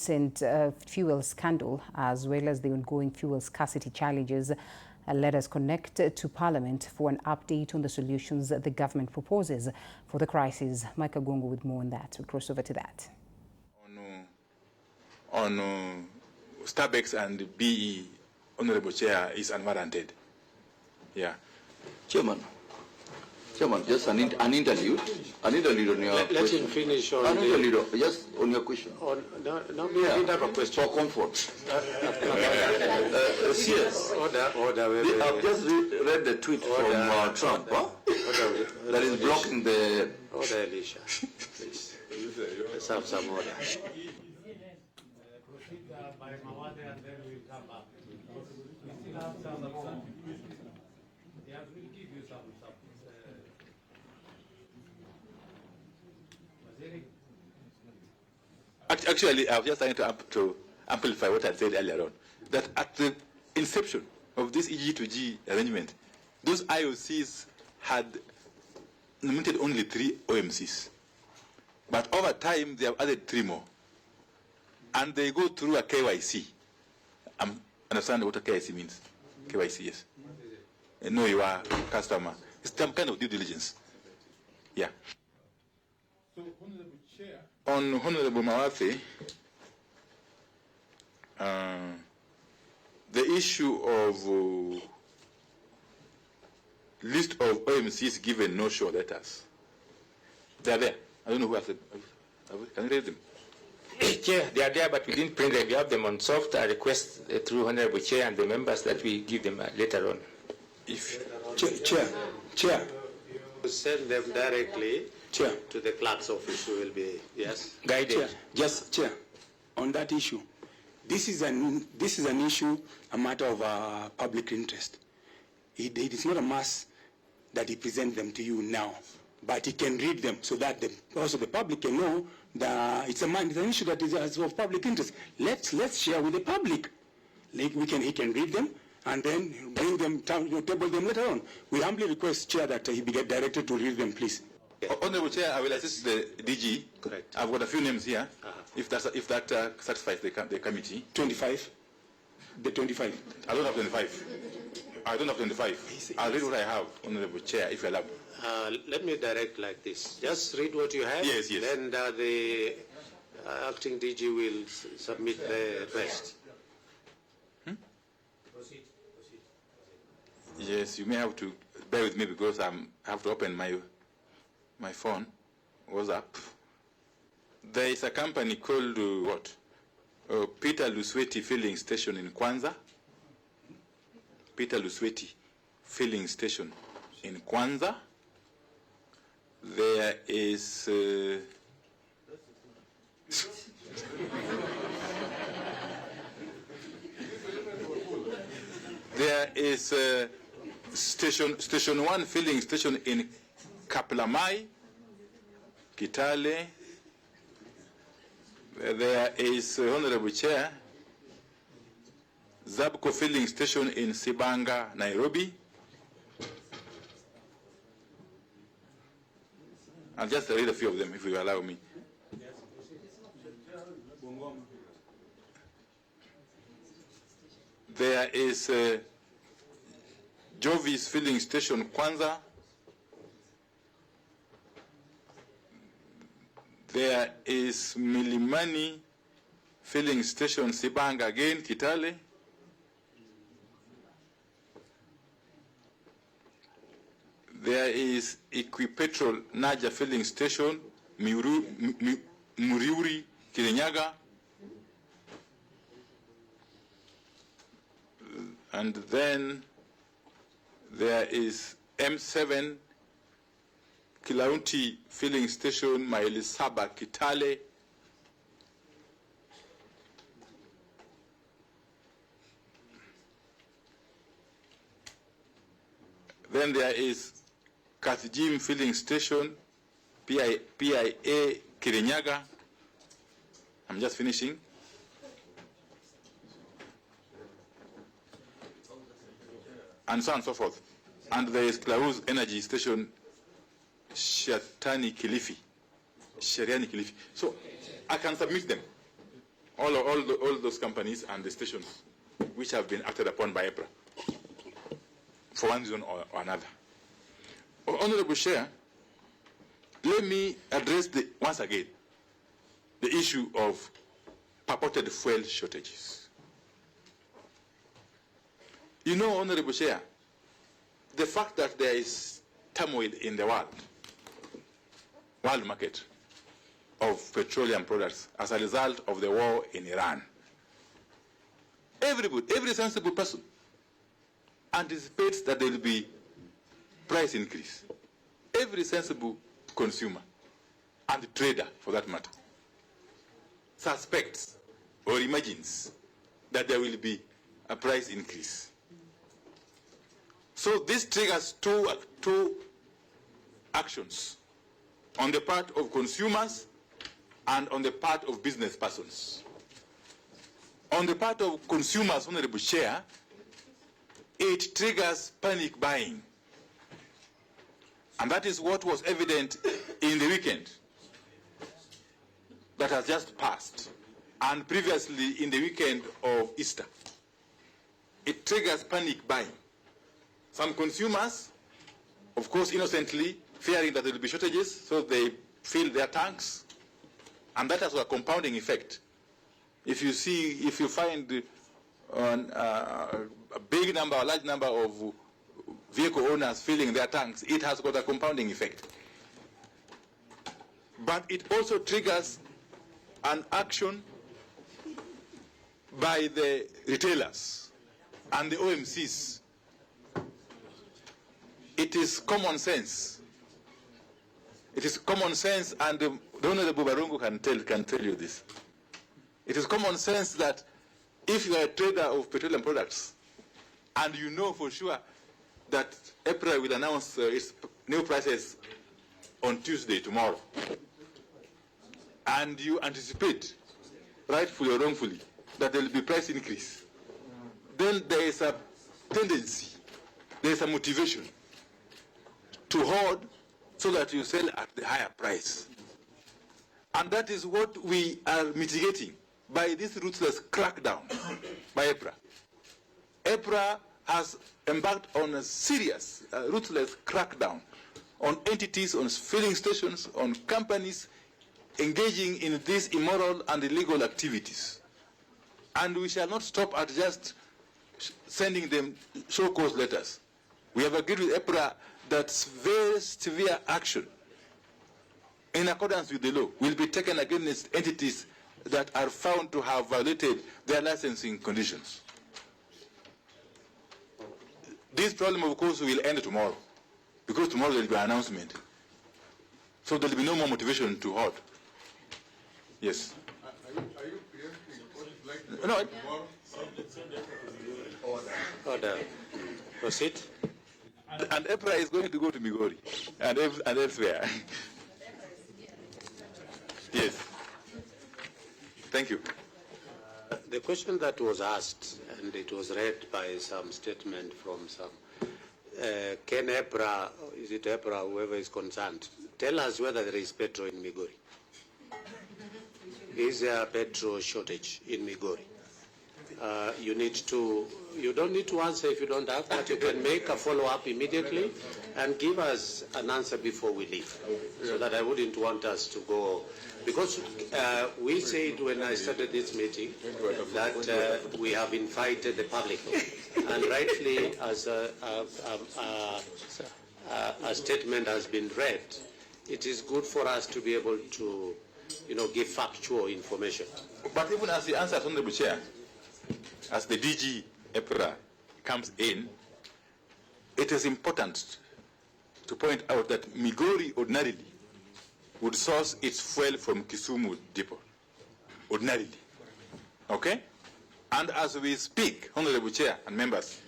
recent fuel scandal as well as the ongoing fuel scarcity challenges. Let us connect to Parliament for an update on the solutions that the government proposes for the crisis. Micah Gongo with more on that. We'll cross over to that. On Starbucks and BE, Honorable Chair, is unwarranted. Yeah. Chairman, just an interlude on your Let question. him finish on an interlude, just on your question. We have a question. For comfort. Yes. Order. I've just read the tweet from Trump that is blocking the... Order, Elisha. Please. Let's have some order. By Mawade and then we'll come back. We still have some yeah, we'll give you some Actually, I was just trying to amplify what I said earlier on, that at the inception of this EG2G arrangement, those IOCs had nominated only 3 OMCs. But over time, they have added 3 more. And they go through a KYC. Understand what a KYC means? KYC, yes. Know your customer. It's some kind of due diligence. Yeah. So, Honorable Chair. On Honorable Mawathe, the issue of list of OMCs given no-show letters, they are there. I don't know who has them. Can you read them? Chair, they are there, but we didn't print them. We have them on soft. I request through Honorable Chair and the members that we give them later on. If Chair. Send them directly Chair. to the clerk's office, who will be, yes? Guided. Chair, on that issue, this is an issue, a matter of public interest. It is not a must that he present them to you now, but he can read them so that also the public can know that it's an issue that is of public interest. Let's share with the public. Like he can read them and then bring them down, table them later on. We humbly request, Chair, that he be directed to read them, please. Honorable Chair, I will assist the DG. Correct. I've got a few names here. If that satisfies the committee. 25. The 25. I don't have 25. I'll read what I have, Honorable Chair, if you allow. Let me direct like this. Just read what you have. Yes. Then the acting DG will submit the rest. Proceed. Yes, you may have to bear with me because I have to open my phone. WhatsApp. There is a company called Peter Lusweti Filling Station in Kwanza. Peter Lusweti Filling Station in Kwanza. There is Station 1 filling station in Kaplamai, Kitale. There is Honorable Chair, Zabco filling station in Sibanga, Nairobi. I'll just read a few of them if you allow me. There is Jovis filling station, Kwanza. There is Milimani filling station, Sibanga again, Kitale. There is Equipetrol Naja filling station, Muriuri, Kirinyaga. And then there is M7 Kilaunti filling station, Mailisaba, Kitale. Then there is Kathijim filling station, PIA Kirinyaga. I'm just finishing. And so on and so forth. And there is Klaus Energy Station, Sheriani Kilifi. So I can submit them all those companies and the stations which have been acted upon by EPRA for one reason or another. Honorable Chair, let me address once again the issue of purported fuel shortages. You know, Honorable Chair, the fact that there is turmoil in the world market of petroleum products as a result of the war in Iran. Every sensible person anticipates that there will be price increase. Every sensible consumer and trader, for that matter, suspects or imagines that there will be a price increase. So this triggers two actions on the part of consumers and on the part of business persons. On the part of consumers, Honorable Chair, it triggers panic buying. And that is what was evident in the weekend that has just passed, and previously in the weekend of Easter. It triggers panic buying. Some consumers, of course innocently, fearing that there will be shortages, so they fill their tanks, and that has a compounding effect. If you find a big number, a large number of vehicle owners filling their tanks, it has got a compounding effect. But it also triggers an action by the retailers and the OMCs. It is common sense. It is common sense, and the Honorable Barungu can tell you this. It is common sense that if you are a trader of petroleum products and you know for sure that EPRA will announce its new prices on Tuesday, tomorrow, and you anticipate, rightfully or wrongfully, that there will be price increase, then there is a tendency, there is a motivation to hoard so that you sell at the higher price. And that is what we are mitigating by this ruthless crackdown by EPRA. EPRA has embarked on a serious, ruthless crackdown on entities, on filling stations, on companies engaging in these immoral and illegal activities. And we shall not stop at just sending them show cause letters. We have agreed with EPRA that very severe action in accordance with the law will be taken against entities that are found to have violated their licensing conditions. This problem, of course, will end tomorrow, because tomorrow there will be an announcement. So there will be no more motivation to hoard. Yes. Are you preempting what is likely to No. happen tomorrow? Order. Proceed. And EPRA is going to go to Migori and elsewhere. Yes. Thank you. The question that was asked, and it was read by some statement from some, can EPRA, is it EPRA, whoever is concerned, tell us whether there is petrol in Migori? Is there a petrol shortage in Migori? You don't need to answer if you don't have, but you can make a follow-up immediately and give us an answer before we leave, so that I wouldn't want us to go, because we said when I started this meeting that we have invited the public, and rightly, as a statement has been read, it is good for us to be able to, give factual information. But even as the answer, Honorable Chair, as the DG EPRA comes in, it is important to point out that Migori ordinarily would source its fuel from Kisumu depot, ordinarily. Okay? And as we speak, Honorable Chair and members,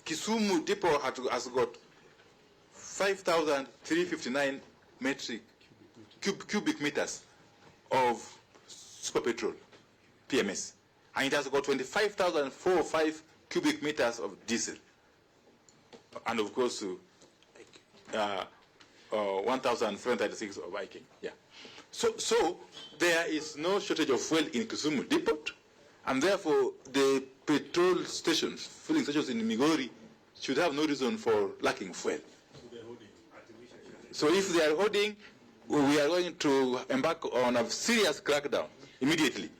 Kisumu depot has got 5,359 cubic meters of super petrol, PMS. And it has got 25,405 cubic meters of diesel. And of course, 1,736 of Viking. Yeah. So there is no shortage of fuel in Kisumu depot. And therefore, the petrol stations, filling stations in Migori, should have no reason for lacking fuel. So if they are holding, we are going to embark on a serious crackdown immediately.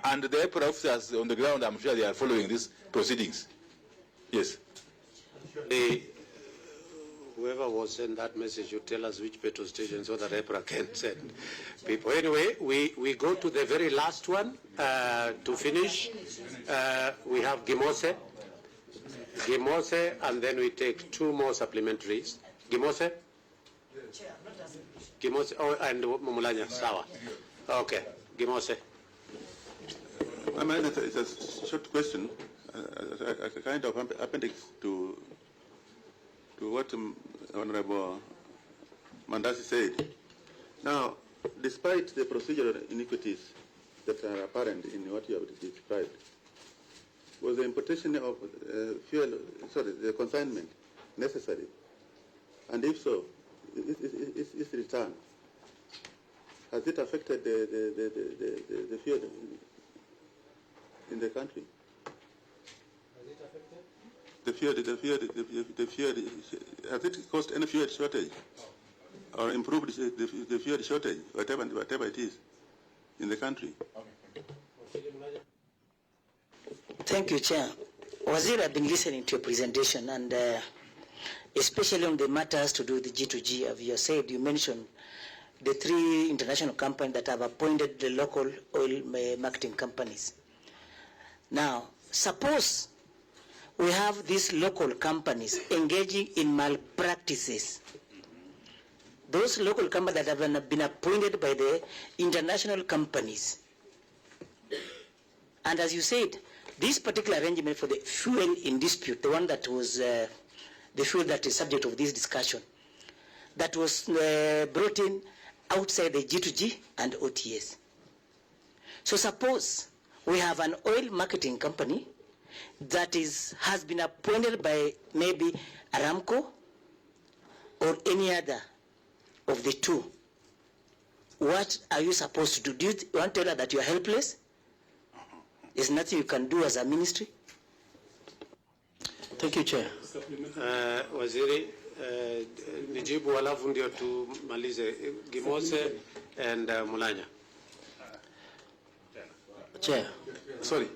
And the EPRA officers on the ground, I'm sure they are following these proceedings. Yes. Whoever was sent that message should tell us which petrol station so that EPRA can send people. Anyway, we go to the very last one to finish. We have Gimose, and then we take 2 more supplementaries. Gimose? Gimose, oh, and Mulanya, Sawa. Okay, Gimose. I mean, it's a short question, a kind of appendix to what Honorable Mandasi said. Now, despite the procedural iniquities that are apparent in what you have described, was the importation of the consignment necessary? And if so, its return, has it affected the fuel in the country? Has it affected? The fuel, has it caused any fuel shortage or improved the fuel shortage, whatever it is, in the country? Thank you, Chair. Wazir, I've been listening to your presentation, and especially on the matters to do with the G2G, as you said, you mentioned the 3 international companies that have appointed the local oil marketing companies. Now, suppose we have these local companies engaging in malpractices. Those local companies that have been appointed by the international companies. And as you said, this particular arrangement for the fuel in dispute, the one that was the fuel that is subject of this discussion, that was brought in outside the G2G and OTS. So suppose we have an oil marketing company that has been appointed by maybe Aramco or any other of the 2. What are you supposed to do? Do you want to tell her that you are helpless? There's nothing you can do as a ministry? Thank you, Chair. Waziri, nijibu alafu ndio tumalize Gimose and Mulanya. Chair. Sorry.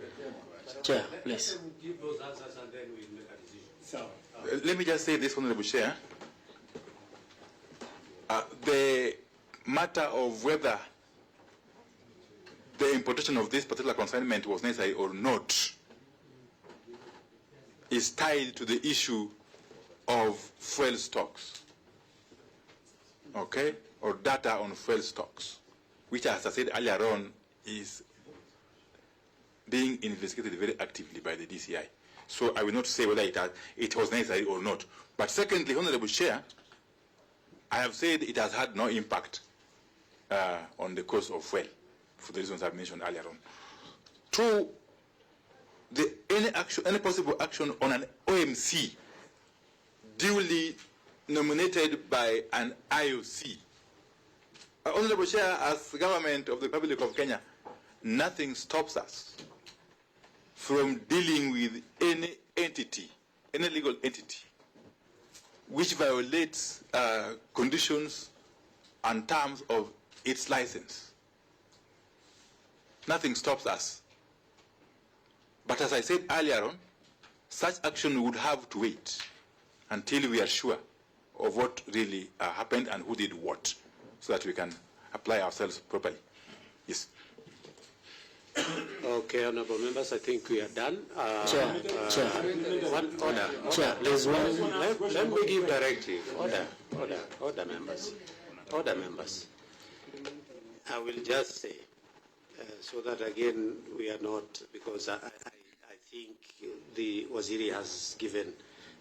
Chair, please. Give those answers and then we'll make a decision. Let me just say this, Honorable Chair. The matter of whether the importation of this particular consignment was necessary or not is tied to the issue of fuel stocks, okay, or data on fuel stocks, which, as I said earlier on, is being investigated very actively by the DCI. So I will not say whether it was necessary or not. But secondly, Honorable Chair, I have said it has had no impact on the cost of fuel, for the reasons I've mentioned earlier on. 2, any possible action on an OMC duly nominated by an IOC. Honorable Chair, as government of the Republic of Kenya, nothing stops us from dealing with any entity, any legal entity, which violates conditions and terms of its license. Nothing stops us. But as I said earlier on, such action would have to wait until we are sure of what really happened and who did what, so that we can apply ourselves properly. Yes. Okay, honorable members, I think we are done. Chair. One order. Chair, please. Let me give directive. Order, members. Order, members. I will just say, so that again we are not, because I think the Waziri has given,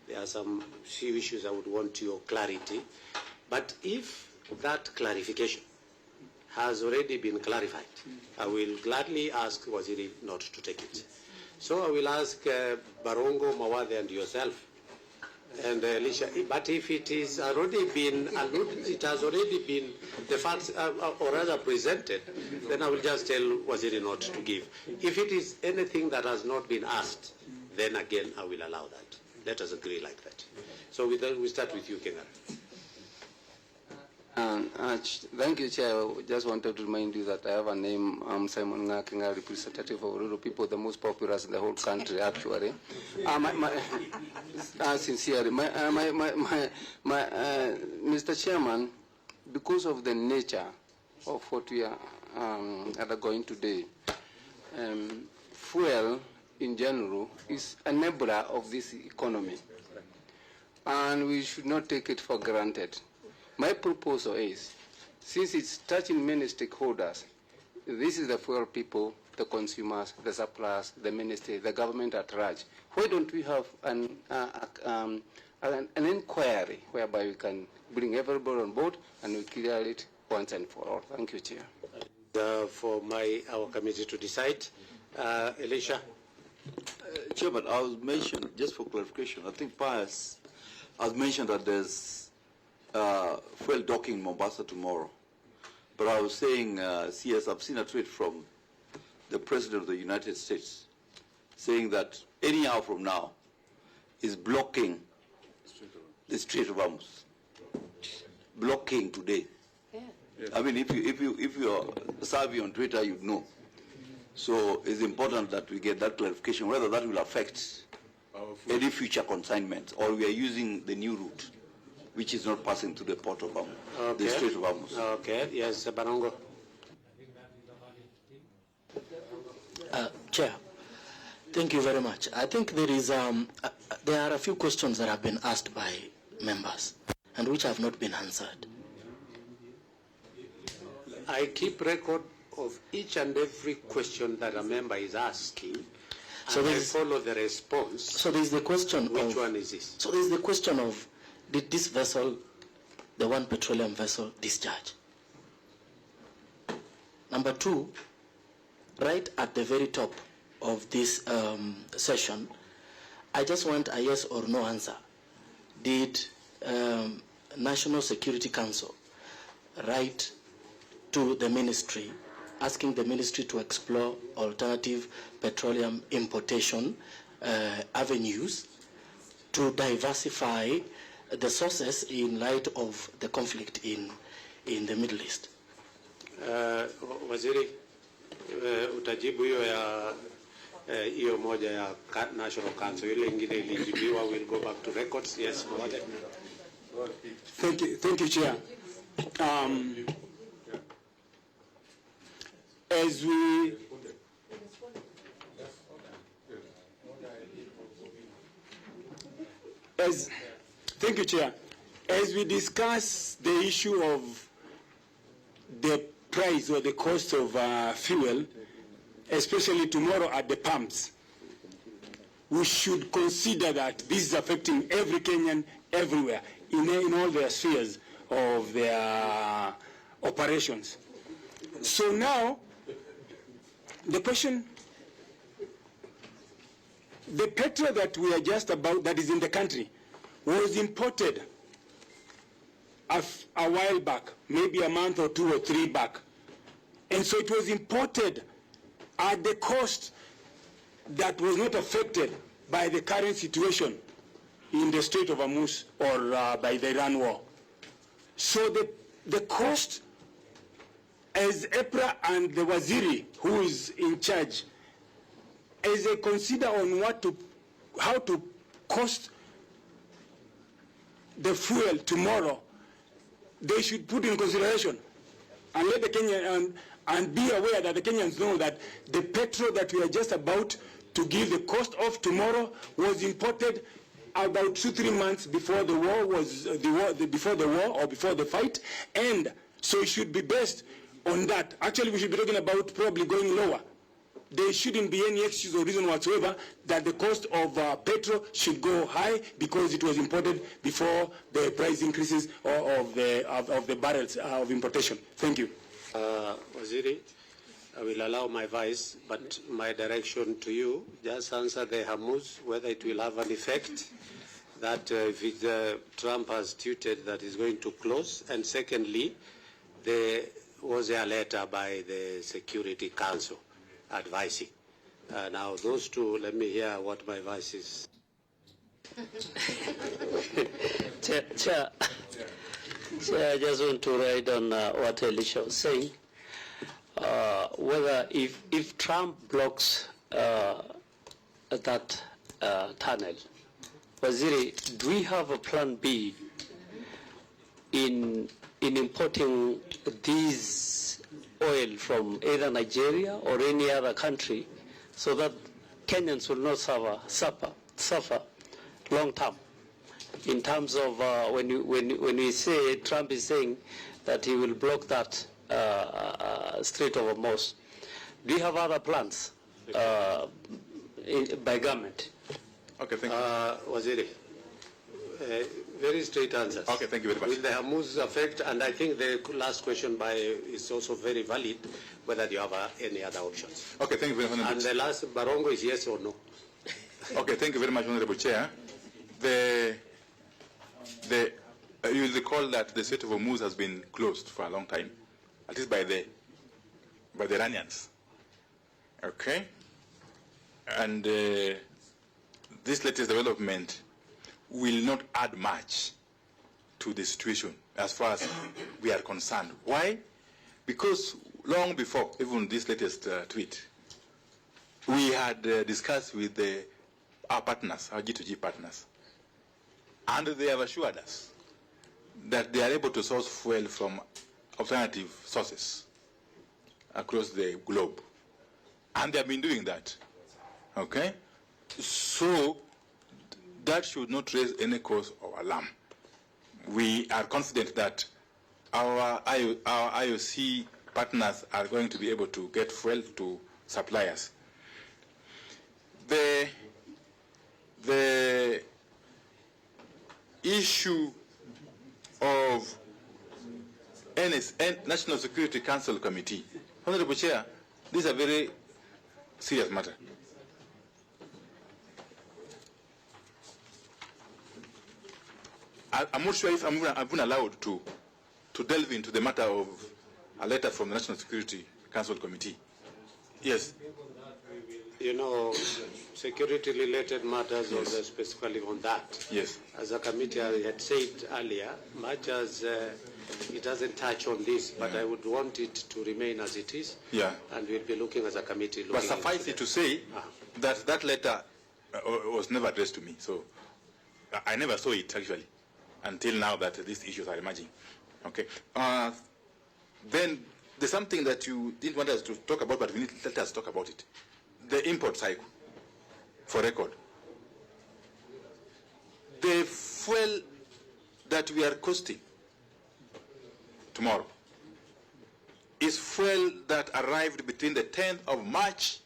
there are some few issues I would want your clarity. But if that clarification has already been clarified, I will gladly ask Waziri not to take it. So I will ask Barongo, Mawade and yourself And Elisha, but if it is already been alluded, it has already been, the facts or rather presented, then I will just tell Waziri not to give. If it is anything that has not been asked, then again I will allow that. Let us agree like that. So we start with you, Kenga. Thank you, Chair. I just wanted to remind you that I have a name. I'm Simon Ngakinga, representative of rural people, the most populous in the whole country, actually. Sincerely, Mr. Chairman, because of the nature of what we are undergoing today, fuel in general is an enabler of this economy, and we should not take it for granted. My proposal is, since it's touching many stakeholders, this is the fuel people, the consumers, the suppliers, the ministry, the government at large. Why don't we have an inquiry whereby we can bring everybody on board and we clear it once and for all? Thank you, Chair. For our committee to decide. Elisha? Chairman, I was mentioned, just for clarification, I think Pius has mentioned that there's fuel docking in Mombasa tomorrow. But I was saying, CS, I've seen a tweet from the President of the United States saying that any hour from now is blocking the Strait of Hormuz. Blocking today. Yeah. I mean, if you're savvy on Twitter, you'd know. So it's important that we get that clarification, whether that will affect any future consignments or we are using the new route, which is not passing through the port of Hormuz, the Strait of Hormuz. Okay, yes, Barongo. Chair, thank you very much. I think there is there are a few questions that have been asked by members and which have not been answered. I keep record of each and every question that a member is asking, so I follow the response. So there is the question which one is this? So there is the question of, did this vessel, the one petroleum vessel, discharge? Number two, right at the very top of this session, I just want a yes or no answer. Did National Security Council write to the ministry asking the ministry to explore alternative petroleum importation avenues to diversify the sources in light of the conflict in the Middle East? Waziri, utajibu hiyo moja ya National Council, ile ingine ilijibiwa, will go back to records. Yes, Mwade. Thank you, Chair. Thank you, Chair. As we discuss the issue of the price or the cost of fuel, especially tomorrow at the pumps, we should consider that this is affecting every Kenyan everywhere, in all their spheres of their operations. So now, the question, the petrol that we are just about, that is in the country, was imported a while back, maybe a month or 2 or 3 back. And so it was imported at the cost that was not affected by the current situation in the Strait of Hormuz or by the Iran war. So the cost, as EPRA and the Waziri, who is in charge, as they consider on how to cost the fuel tomorrow, they should put in consideration and let the Kenyan and be aware that the Kenyans know that the petrol that we are just about to give the cost of tomorrow was imported about 2-3 months before the war before the fight, and so it should be based on that. Actually, we should be talking about probably going lower. There shouldn't be any excuse or reason whatsoever that the cost of petrol should go high because it was imported before the price increases of the barrels of importation. Thank you. Waziri, I will allow my vice, but my direction to you, just answer the Hormuz, whether it will have an effect. that if Trump has tweeted that he's going to close, and secondly, there was a letter by the Security Council advising. Now, those two, let me hear what my advice is. Chair, I just want to write on what Elisha was saying. Whether if Trump blocks that tunnel, Waziri, do we have a plan B in importing these oil from either Nigeria or any other country, so that Kenyans will not suffer long term? In terms of when we say Trump is saying that he will block that Strait of Hormuz, do you have other plans by government? Okay, thank you. Waziri, very straight answers. Okay, thank you very much. Will the Hormuz affect, and I think the last question is also very valid, whether you have any other options. Okay, thank you very much. And the last Barongo is yes or no. Okay, thank you very much, Honorable Chair. You will recall that the Strait of Hormuz has been closed for a long time, at least by the Iranians. Okay? And this latest development will not add much to the situation as far as we are concerned. Why? Because long before even this latest tweet, we had discussed with our partners, our G2G partners, and they have assured us that they are able to source fuel from alternative sources across the globe. And they have been doing that. Okay? So that should not raise any cause of alarm. We are confident that our IOC partners are going to be able to get fuel to suppliers. The issue of National Security Council Committee, Honorable Chair, this is a very serious matter. I'm not sure if I'm even allowed to delve into the matter of a letter from the National Security Council Committee. Yes. You know, security-related matters, yes, or specifically on that. Yes. As a committee, I had said earlier, much as it doesn't touch on this, but I would want it to remain as it is. Yeah. And we'll be looking as a committee. But suffice it to say that that letter was never addressed to me. So I never saw it, actually, until now that these issues are emerging. Okay. Then there's something that you didn't want us to talk about, but we need to let us talk about it. The import cycle, for record. The fuel that we are costing tomorrow is fuel that arrived between the 10th of March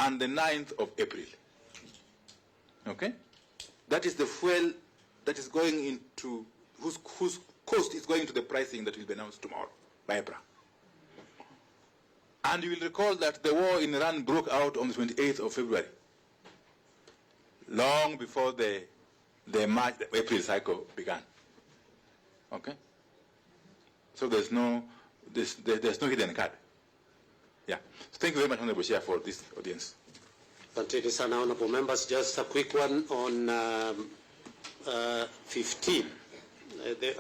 and the 9th of April. Okay? That is the fuel that is going into, whose cost is going into the pricing that will be announced tomorrow by April. And you will recall that the war in Iran broke out on the 28th of February, long before the April cycle began. Okay? So there's no hidden card. Yeah. So thank you very much, Honorable Chair, for this audience. Thank you, sir. Honorable members, just a quick one on 15.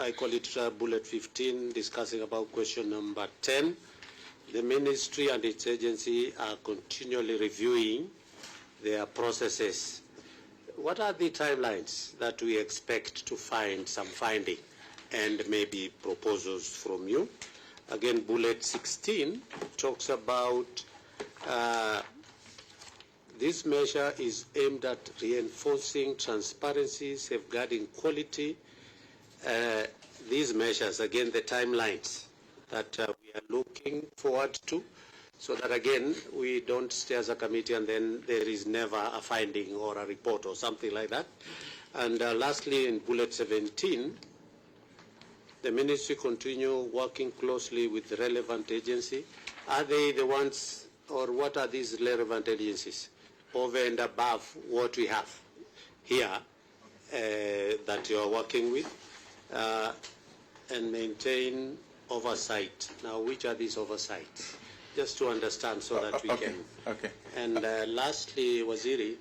I call it bullet 15, discussing about question number 10. The ministry and its agency are continually reviewing their processes. What are the timelines that we expect to find some finding and maybe proposals from you? Again, bullet 16 talks about this measure is aimed at reinforcing transparency, safeguarding quality. These measures, again, the timelines that we are looking forward to, so that, again, we don't stay as a committee and then there is never a finding or a report or something like that. And lastly, in bullet 17, the ministry continue working closely with the relevant agency. Are they the ones, or what are these relevant agencies over and above what we have here? that you are working with, and maintain oversight. Now, which are these oversights? Just to understand so that we can. Okay. And lastly, Waziri,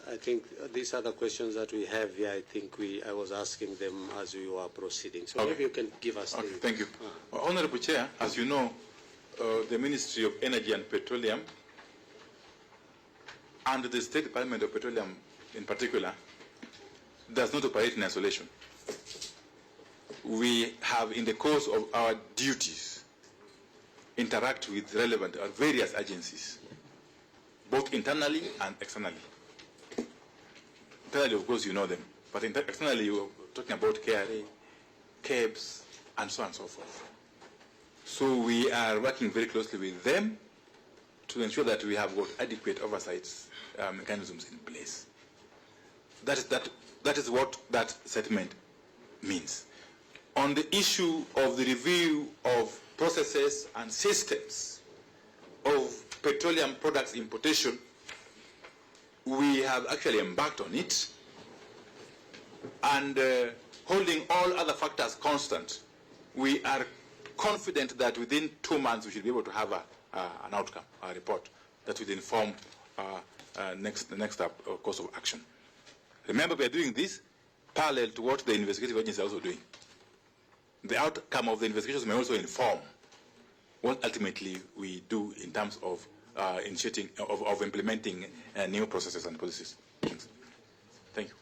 I think these are the questions that we have here. I think I was asking them as we were proceeding. So maybe you can give us. Okay, thank you. Honorable Chair, as you know, the Ministry of Energy and Petroleum and the State Department of Petroleum in particular does not operate in isolation. We have, in the course of our duties, interact with relevant various agencies, both internally and externally. Internally, of course, you know them, but externally, you're talking about KRA, KEBS, and so on and so forth. So we are working very closely with them to ensure that we have got adequate oversight mechanisms in place. That is what that statement means. On the issue of the review of processes and systems of petroleum products importation, we have actually embarked on it, and holding all other factors constant, we are confident that within 2 months we should be able to have an outcome, a report that will inform the next course of action. Remember, we are doing this parallel to what the investigative agencies are also doing. The outcome of the investigations may also inform what ultimately we do in terms of implementing new processes and policies. Thanks. Thank you.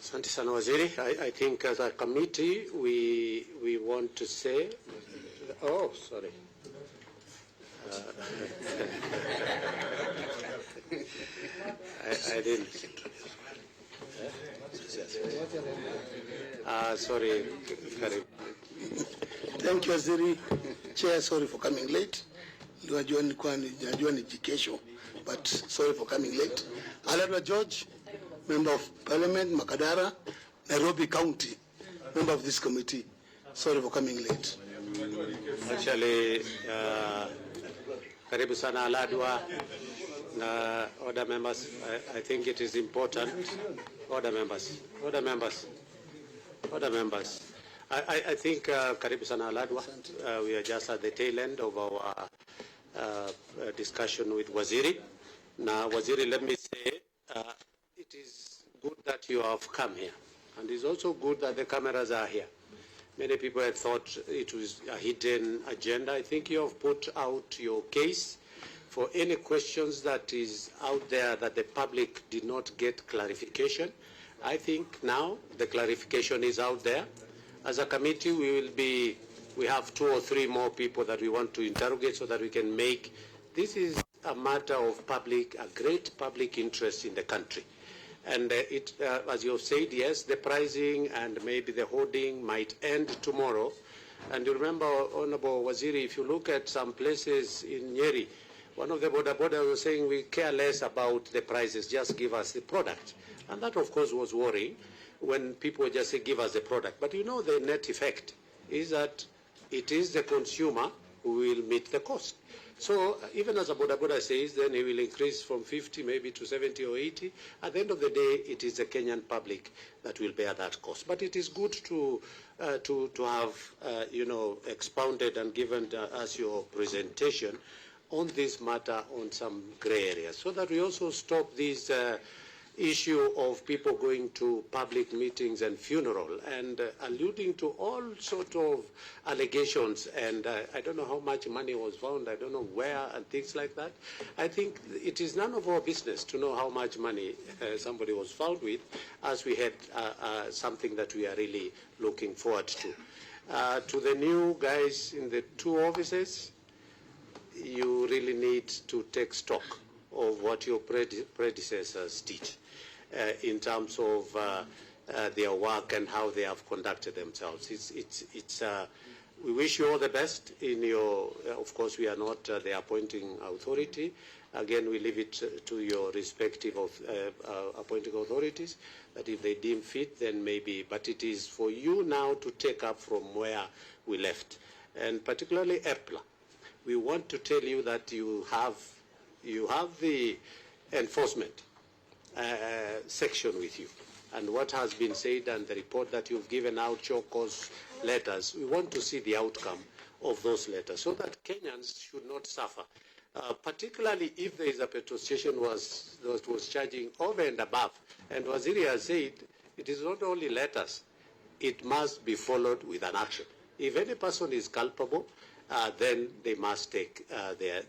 Asante sana Waziri. I think as a committee we want to say, oh, sorry. I didn't. Sorry, Karim. Thank you, Waziri. Chair, sorry for coming late. Najua ni jikesho, but sorry for coming late. Aladwa George, Member of Parliament, Makadara, Nairobi County, member of this committee. Sorry for coming late. Actually, karibu sana Aladwa na other members. I think it is important. Other members. I think karibu sana Aladwa. We are just at the tail end of our discussion with Waziri. Now, Waziri, let me say, it is good that you have come here, and it's also good that the cameras are here. Many people had thought it was a hidden agenda. I think you have put out your case for any questions that is out there that the public did not get clarification. I think now the clarification is out there. As a committee, we have 2 or 3 more people that we want to interrogate so that we can make, this is a matter of a great public interest in the country. And as you have said, yes, the pricing and maybe the hoarding might end tomorrow. And you remember, Honorable Waziri, if you look at some places in Nyeri, one of the border was saying we care less about the prices, just give us the product. And that, of course, was worrying when people just say, give us the product. But you know the net effect is that it is the consumer who will meet the cost. So even as a Boda says, then he will increase from 50 maybe to 70 or 80. At the end of the day, it is the Kenyan public that will bear that cost. But it is good to have, expounded and given us your presentation on this matter on some gray areas, so that we also stop this issue of people going to public meetings and funeral and alluding to all sort of allegations, and I don't know how much money was found, I don't know where, and things like that. I think it is none of our business to know how much money somebody was found with, as we had something that we are really looking forward to. To the new guys in the 2 offices, you really need to take stock of what your predecessors did in terms of their work and how they have conducted themselves. We wish you all the best in your, of course we are not the appointing authority. Again, we leave it to your respective appointing authorities, that if they deem fit, then maybe, but it is for you now to take up from where we left. And particularly EPLA. we want to tell you that you have the enforcement section with you. And what has been said and the report that you've given out, show cause letters, we want to see the outcome of those letters so that Kenyans should not suffer, particularly if there is a petrol station that was charging over and above. And Waziri has said it is not only letters, it must be followed with an action. If any person is culpable, then they must take their.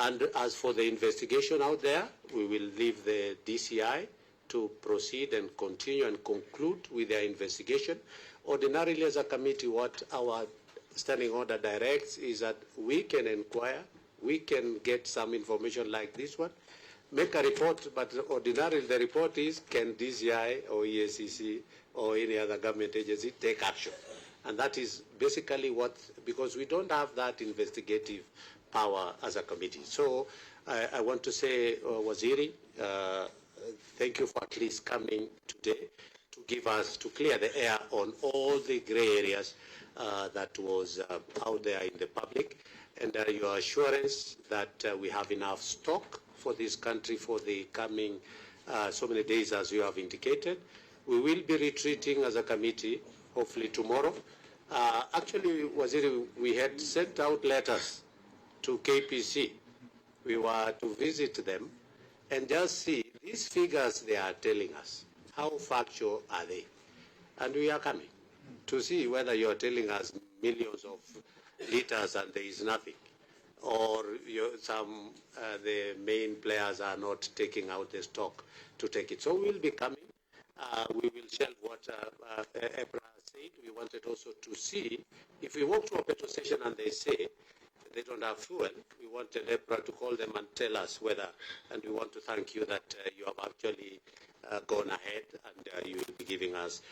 And as for the investigation out there, we will leave the DCI to proceed and continue and conclude with their investigation. Ordinarily, as a committee, what our standing order directs is that we can inquire, we can get some information like this one, make a report, but ordinarily the report is, can DCI or EACC or any other government agency take action? And that is basically what, because we don't have that investigative power as a committee. So I want to say, Waziri, thank you for at least coming today to give us, to clear the air on all the gray areas that was out there in the public, and your assurance that we have enough stock for this country for the coming so many days as you have indicated. We will be retreating as a committee, hopefully tomorrow. Actually, Waziri, we had sent out letters to KPC. We were to visit them and just see these figures they are telling us. How factual are they? And we are coming to see whether you are telling us millions of liters and there is nothing, or the main players are not taking out the stock to take it. So we'll be coming. We will share what Ebra said. We wanted also to see if we walk to a petrol station and they say they don't have fuel, we wanted EPRA to call them and tell us whether, and we want to thank you that you have actually gone ahead and you will be giving us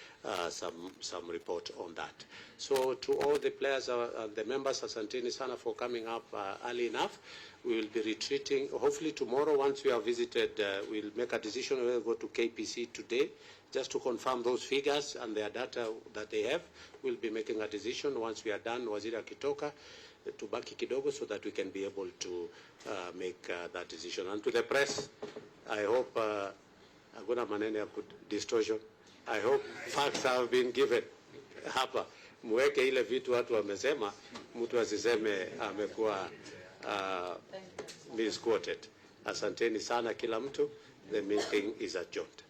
some report on that. So to all the players, the members, asanteni sana for coming up early enough. We will be retreating. Hopefully tomorrow, once we have visited, we'll make a decision. We'll go to KPC today just to confirm those figures and their data that they have. We'll be making a decision once we are done, Waziri akitoka, to baki kidogo, so that we can be able to make that decision. And to the press, I hope hakuna maneno ya distortion. I hope facts have been given hapa. Mweke ile vitu watu wamesema, mtu asiseme amekuwa misquoted. Asanteni sana kila mtu. The meeting is adjourned.